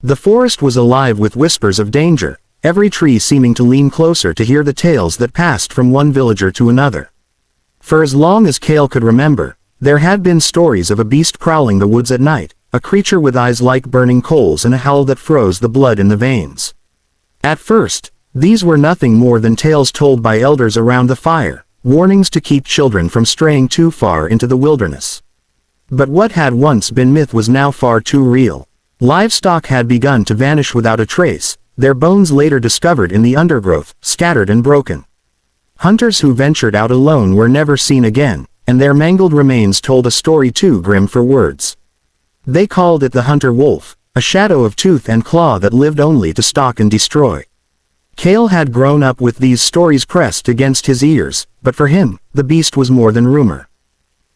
The forest was alive with whispers of danger, every tree seeming to lean closer to hear the tales that passed from one villager to another. For as long as Kael could remember, there had been stories of a beast prowling the woods at night, a creature with eyes like burning coals and a howl that froze the blood in the veins. At first, these were nothing more than tales told by elders around the fire, warnings to keep children from straying too far into the wilderness. But what had once been myth was now far too real. Livestock had begun to vanish without a trace, their bones later discovered in the undergrowth, scattered and broken. Hunters who ventured out alone were never seen again, and their mangled remains told a story too grim for words. They called it the hunter wolf, a shadow of tooth and claw that lived only to stalk and destroy. Kael had grown up with these stories pressed against his ears, but for him, the beast was more than rumor.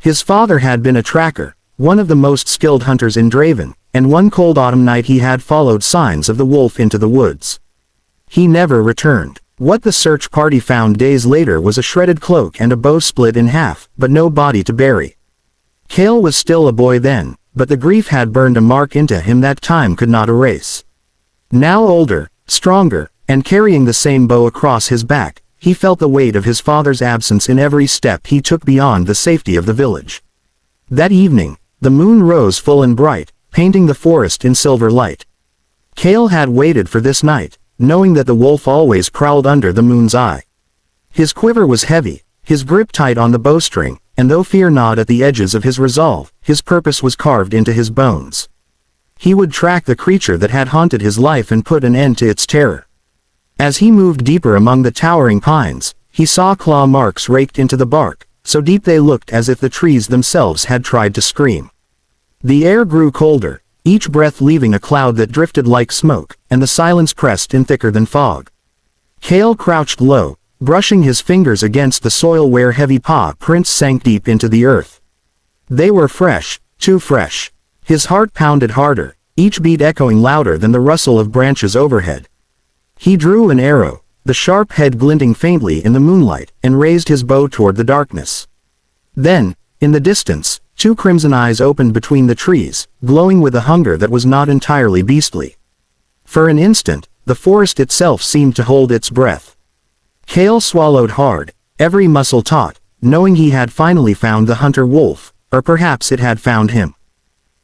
His father had been a tracker, one of the most skilled hunters in Draven, and one cold autumn night he had followed signs of the wolf into the woods. He never returned. What the search party found days later was a shredded cloak and a bow split in half, but no body to bury. Kael was still a boy then, but the grief had burned a mark into him that time could not erase. Now older, stronger, and carrying the same bow across his back, he felt the weight of his father's absence in every step he took beyond the safety of the village. That evening, the moon rose full and bright, painting the forest in silver light. Kael had waited for this night, knowing that the wolf always prowled under the moon's eye. His quiver was heavy, his grip tight on the bowstring, and though fear gnawed at the edges of his resolve, his purpose was carved into his bones. He would track the creature that had haunted his life and put an end to its terror. As he moved deeper among the towering pines, he saw claw marks raked into the bark, so deep they looked as if the trees themselves had tried to scream. The air grew colder, each breath leaving a cloud that drifted like smoke, and the silence pressed in thicker than fog. Kael crouched low, brushing his fingers against the soil where heavy paw prints sank deep into the earth. They were fresh, too fresh. His heart pounded harder, each beat echoing louder than the rustle of branches overhead. He drew an arrow, the sharp head glinting faintly in the moonlight, and raised his bow toward the darkness. Then, in the distance, two crimson eyes opened between the trees, glowing with a hunger that was not entirely beastly. For an instant, the forest itself seemed to hold its breath. Kael swallowed hard, every muscle taut, knowing he had finally found the hunter wolf, or perhaps it had found him.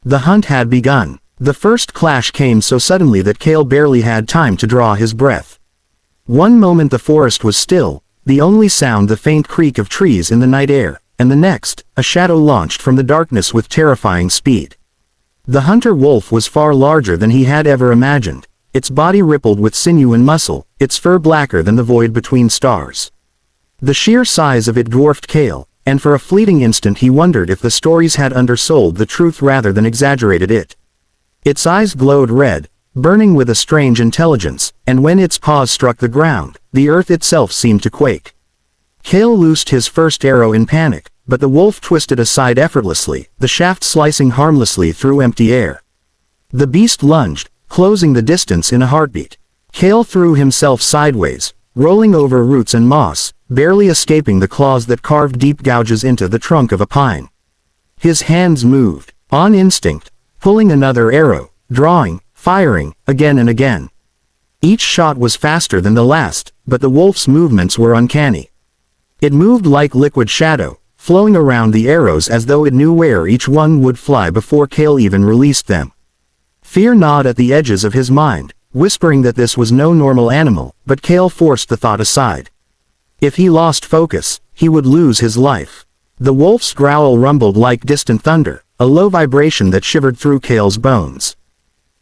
The hunt had begun. The first clash came so suddenly that Kael barely had time to draw his breath. One moment the forest was still, the only sound the faint creak of trees in the night air, and the next, a shadow launched from the darkness with terrifying speed. The hunter wolf was far larger than he had ever imagined, its body rippled with sinew and muscle, its fur blacker than the void between stars. The sheer size of it dwarfed Kael, and for a fleeting instant he wondered if the stories had undersold the truth rather than exaggerated it. Its eyes glowed red, burning with a strange intelligence, and when its paws struck the ground, the earth itself seemed to quake. Kael loosed his first arrow in panic, but the wolf twisted aside effortlessly, the shaft slicing harmlessly through empty air. The beast lunged, closing the distance in a heartbeat. Kael threw himself sideways, rolling over roots and moss, barely escaping the claws that carved deep gouges into the trunk of a pine. His hands moved, on instinct, pulling another arrow, drawing, firing, again and again. Each shot was faster than the last, but the wolf's movements were uncanny. It moved like liquid shadow, flowing around the arrows as though it knew where each one would fly before Kael even released them. Fear gnawed at the edges of his mind, whispering that this was no normal animal, but Kael forced the thought aside. If he lost focus, he would lose his life. The wolf's growl rumbled like distant thunder, a low vibration that shivered through Kael's bones.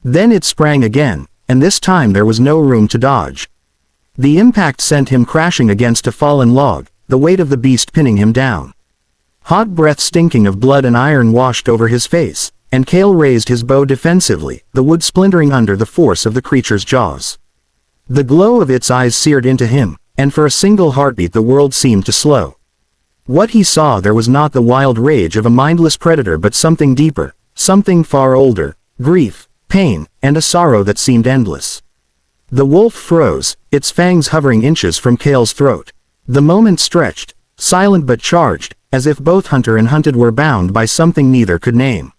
Then it sprang again, and this time there was no room to dodge. The impact sent him crashing against a fallen log, the weight of the beast pinning him down. Hot breath stinking of blood and iron washed over his face, and Kael raised his bow defensively, the wood splintering under the force of the creature's jaws. The glow of its eyes seared into him, and for a single heartbeat the world seemed to slow. What he saw there was not the wild rage of a mindless predator but something deeper, something far older, grief, pain, and a sorrow that seemed endless. The wolf froze, its fangs hovering inches from Kael's throat. The moment stretched, silent but charged, as if both hunter and hunted were bound by something neither could name.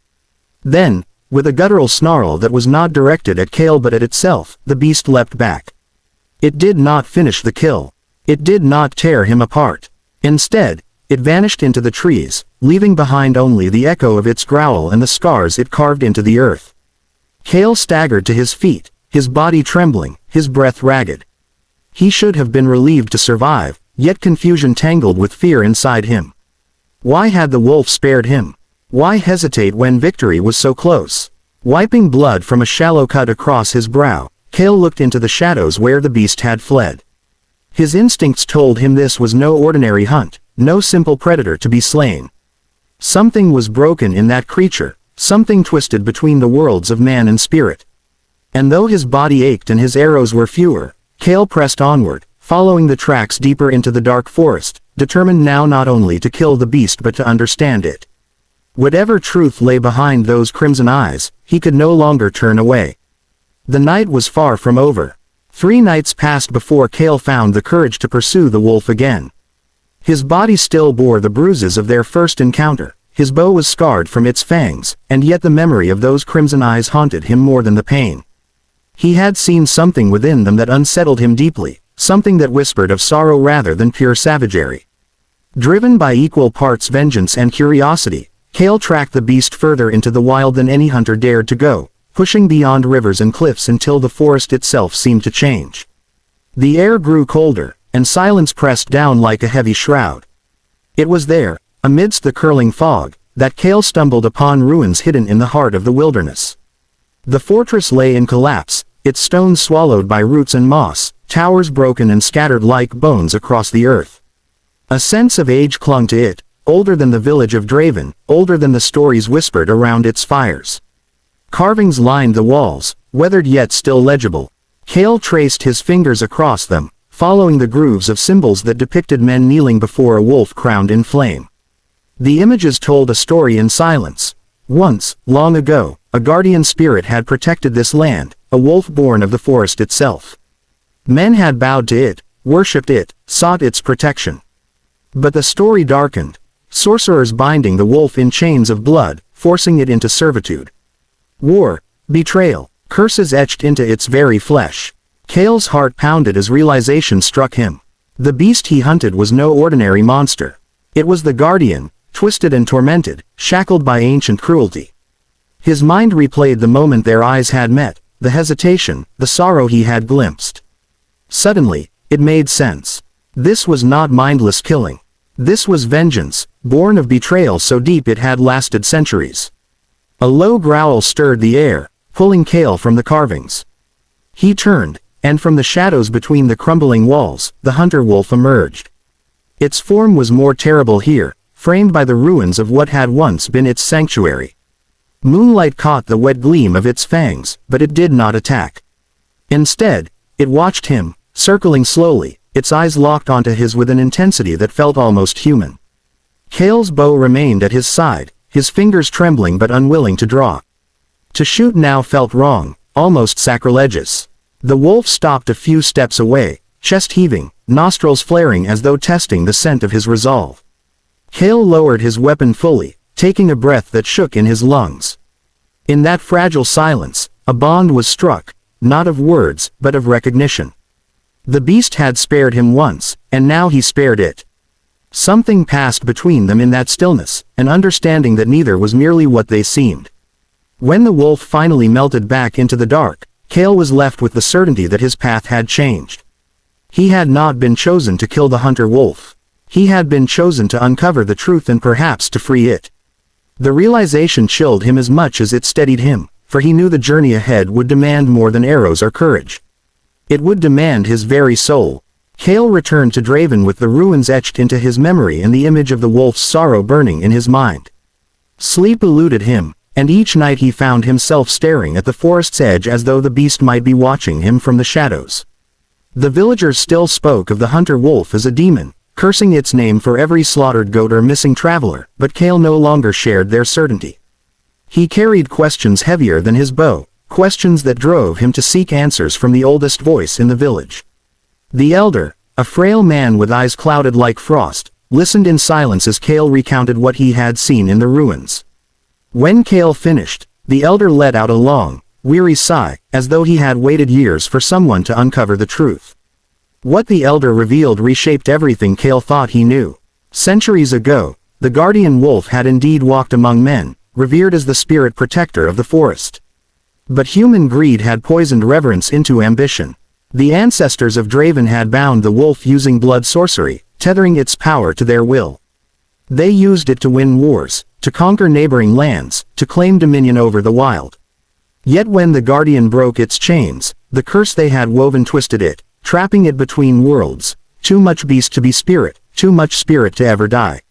Then, with a guttural snarl that was not directed at Kael but at itself, the beast leapt back. It did not finish the kill. It did not tear him apart. Instead, it vanished into the trees, leaving behind only the echo of its growl and the scars it carved into the earth. Kael staggered to his feet, his body trembling, his breath ragged. He should have been relieved to survive, yet confusion tangled with fear inside him. Why had the wolf spared him? Why hesitate when victory was so close? Wiping blood from a shallow cut across his brow, Kael looked into the shadows where the beast had fled. His instincts told him this was no ordinary hunt, no simple predator to be slain. Something was broken in that creature, something twisted between the worlds of man and spirit. And though his body ached and his arrows were fewer, Kael pressed onward, following the tracks deeper into the dark forest, determined now not only to kill the beast but to understand it. Whatever truth lay behind those crimson eyes, he could no longer turn away. The night was far from over. 3 nights passed before Kael found the courage to pursue the wolf again. His body still bore the bruises of their first encounter, his bow was scarred from its fangs, and yet the memory of those crimson eyes haunted him more than the pain. He had seen something within them that unsettled him deeply, something that whispered of sorrow rather than pure savagery. Driven by equal parts vengeance and curiosity, Kael tracked the beast further into the wild than any hunter dared to go, pushing beyond rivers and cliffs until the forest itself seemed to change. The air grew colder, and silence pressed down like a heavy shroud. It was there, amidst the curling fog, that Kael stumbled upon ruins hidden in the heart of the wilderness. The fortress lay in collapse, its stones swallowed by roots and moss, towers broken and scattered like bones across the earth. A sense of age clung to it, older than the village of Draven, older than the stories whispered around its fires. Carvings lined the walls, weathered yet still legible. Kael traced his fingers across them, following the grooves of symbols that depicted men kneeling before a wolf crowned in flame. The images told a story in silence. Once, long ago, a guardian spirit had protected this land, a wolf born of the forest itself. Men had bowed to it, worshipped it, sought its protection. But the story darkened, sorcerers binding the wolf in chains of blood, forcing it into servitude. War, betrayal, curses etched into its very flesh. Kael's heart pounded as realization struck him. The beast he hunted was no ordinary monster. It was the guardian, twisted and tormented, shackled by ancient cruelty. His mind replayed the moment their eyes had met, the hesitation, the sorrow he had glimpsed. Suddenly, it made sense. This was not mindless killing. This was vengeance, born of betrayal so deep it had lasted centuries. A low growl stirred the air, pulling Kael from the carvings. He turned, and from the shadows between the crumbling walls, the hunter wolf emerged. Its form was more terrible here, framed by the ruins of what had once been its sanctuary. Moonlight caught the wet gleam of its fangs, but it did not attack. Instead, it watched him, circling slowly, its eyes locked onto his with an intensity that felt almost human. Kael's bow remained at his side, his fingers trembling but unwilling to draw. To shoot now felt wrong, almost sacrilegious. The wolf stopped a few steps away, chest heaving, nostrils flaring as though testing the scent of his resolve. Kael lowered his weapon fully, taking a breath that shook in his lungs. In that fragile silence, a bond was struck, not of words, but of recognition. The beast had spared him once, and now he spared it. Something passed between them in that stillness, an understanding that neither was merely what they seemed. When the wolf finally melted back into the dark, Kael was left with the certainty that his path had changed. He had not been chosen to kill the hunter wolf. He had been chosen to uncover the truth and perhaps to free it. The realization chilled him as much as it steadied him, for he knew the journey ahead would demand more than arrows or courage. It would demand his very soul. Kael returned to Draven with the ruins etched into his memory and the image of the wolf's sorrow burning in his mind. Sleep eluded him, and each night he found himself staring at the forest's edge as though the beast might be watching him from the shadows. The villagers still spoke of the hunter wolf as a demon, cursing its name for every slaughtered goat or missing traveler, but Kael no longer shared their certainty. He carried questions heavier than his bow, questions that drove him to seek answers from the oldest voice in the village. The elder, a frail man with eyes clouded like frost, listened in silence as Kael recounted what he had seen in the ruins. When Kael finished, the elder let out a long, weary sigh, as though he had waited years for someone to uncover the truth. What the elder revealed reshaped everything Kael thought he knew. Centuries ago, the guardian wolf had indeed walked among men, revered as the spirit protector of the forest. But human greed had poisoned reverence into ambition. The ancestors of Draven had bound the wolf using blood sorcery, tethering its power to their will. They used it to win wars, to conquer neighboring lands, to claim dominion over the wild. Yet when the guardian broke its chains, the curse they had woven twisted it, trapping it between worlds, too much beast to be spirit, too much spirit to ever die.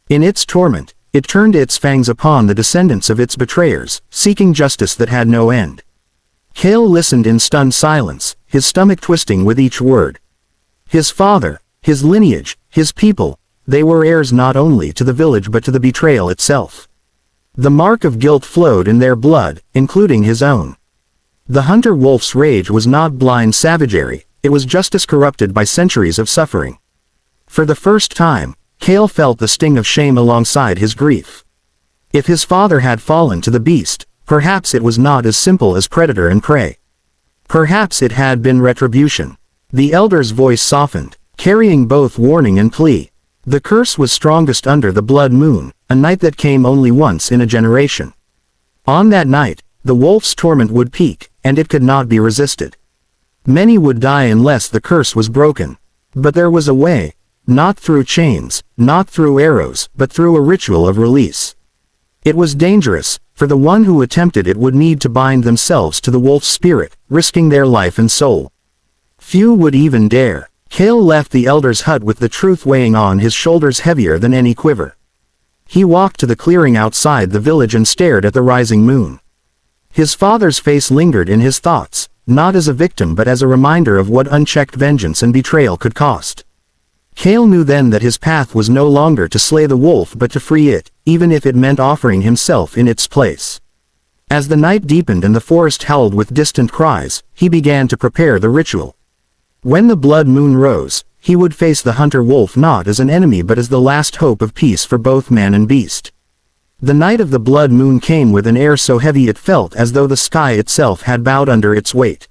In its torment, it turned its fangs upon the descendants of its betrayers, seeking justice that had no end. Kael listened in stunned silence, his stomach twisting with each word. His father, his lineage, his people, they were heirs not only to the village but to the betrayal itself. The mark of guilt flowed in their blood, including his own. The hunter wolf's rage was not blind savagery, it was justice corrupted by centuries of suffering. For the first time, Kael felt the sting of shame alongside his grief. If his father had fallen to the beast, perhaps it was not as simple as predator and prey. Perhaps it had been retribution. The elder's voice softened, carrying both warning and plea. The curse was strongest under the blood moon, a night that came only once in a generation. On that night, the wolf's torment would peak, and it could not be resisted. Many would die unless the curse was broken. But there was a way, not through chains, not through arrows, but through a ritual of release. It was dangerous, for the one who attempted it would need to bind themselves to the wolf's spirit, risking their life and soul. Few would even dare. Kael left the elder's hut with the truth weighing on his shoulders heavier than any quiver. He walked to the clearing outside the village and stared at the rising moon. His father's face lingered in his thoughts, not as a victim but as a reminder of what unchecked vengeance and betrayal could cost. Kael knew then that his path was no longer to slay the wolf but to free it, even if it meant offering himself in its place. As the night deepened and the forest howled with distant cries, he began to prepare the ritual. When the blood moon rose, he would face the hunter wolf not as an enemy but as the last hope of peace for both man and beast. The night of the blood moon came with an air so heavy it felt as though the sky itself had bowed under its weight.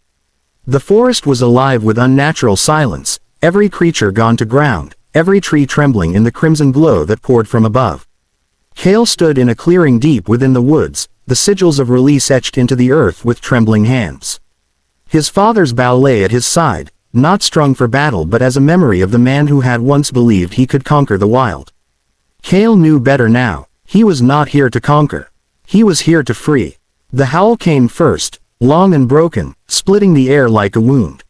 The forest was alive with unnatural silence, every creature gone to ground, every tree trembling in the crimson glow that poured from above. Kael stood in a clearing deep within the woods, the sigils of release etched into the earth with trembling hands. His father's bow lay at his side, not strung for battle but as a memory of the man who had once believed he could conquer the wild. Kael knew better now. He was not here to conquer. He was here to free. The howl came first, long and broken, splitting the air like a wound.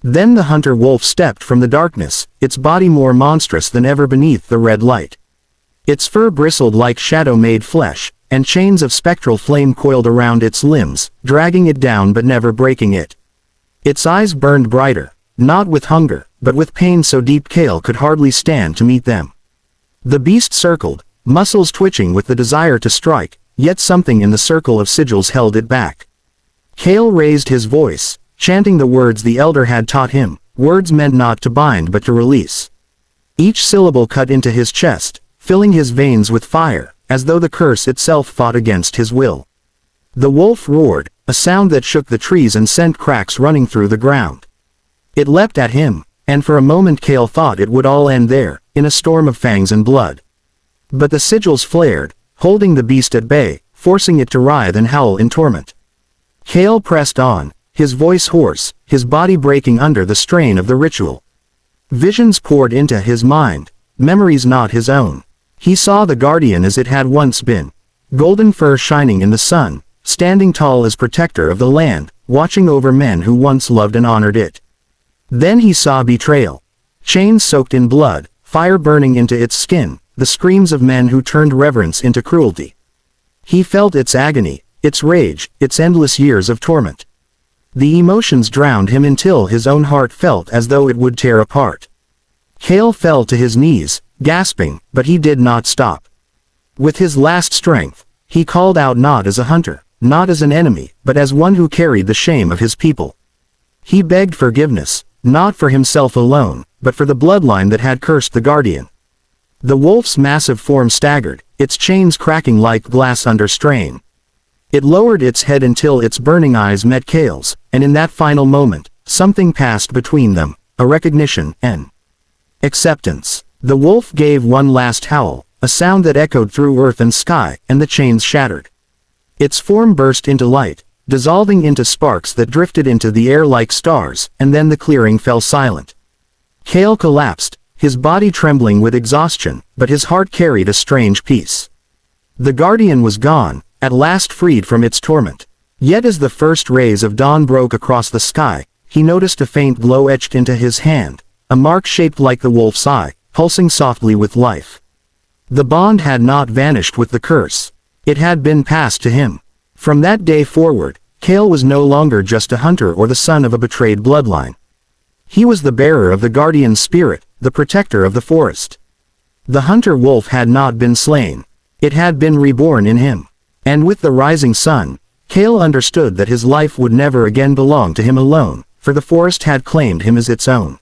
Then the hunter wolf stepped from the darkness, its body more monstrous than ever beneath the red light. Its fur bristled like shadow-made flesh, and chains of spectral flame coiled around its limbs, dragging it down but never breaking it. Its eyes burned brighter, not with hunger, but with pain so deep Kael could hardly stand to meet them. The beast circled, muscles twitching with the desire to strike, yet something in the circle of sigils held it back. Kael raised his voice, chanting the words the elder had taught him, words meant not to bind but to release. Each syllable cut into his chest, filling his veins with fire, as though the curse itself fought against his will. The wolf roared, a sound that shook the trees and sent cracks running through the ground. It leapt at him, and for a moment Kael thought it would all end there, in a storm of fangs and blood. But the sigils flared, holding the beast at bay, forcing it to writhe and howl in torment. Kael pressed on, his voice hoarse, his body breaking under the strain of the ritual. Visions poured into his mind, memories not his own. He saw the guardian as it had once been, golden fur shining in the sun, standing tall as protector of the land, watching over men who once loved and honored it. Then he saw betrayal. Chains soaked in blood, fire burning into its skin, the screams of men who turned reverence into cruelty. He felt its agony, its rage, its endless years of torment. The emotions drowned him until his own heart felt as though it would tear apart. Kael fell to his knees, gasping, but he did not stop. With his last strength, he called out not as a hunter, not as an enemy, but as one who carried the shame of his people. He begged forgiveness, not for himself alone, but for the bloodline that had cursed the guardian. The wolf's massive form staggered, its chains cracking like glass under strain. It lowered its head until its burning eyes met Kael's, and in that final moment, something passed between them, a recognition, an acceptance. The wolf gave one last howl, a sound that echoed through earth and sky, and the chains shattered. Its form burst into light, dissolving into sparks that drifted into the air like stars, and then the clearing fell silent. Kael collapsed, his body trembling with exhaustion, but his heart carried a strange peace. The guardian was gone, at last freed from its torment. Yet as the first rays of dawn broke across the sky, he noticed a faint glow etched into his hand, a mark shaped like the wolf's eye, pulsing softly with life. The bond had not vanished with the curse. It had been passed to him. From that day forward, Kael was no longer just a hunter or the son of a betrayed bloodline. He was the bearer of the guardian's spirit, the protector of the forest. The hunter-wolf had not been slain. It had been reborn in him. And with the rising sun, Kael understood that his life would never again belong to him alone, for the forest had claimed him as its own.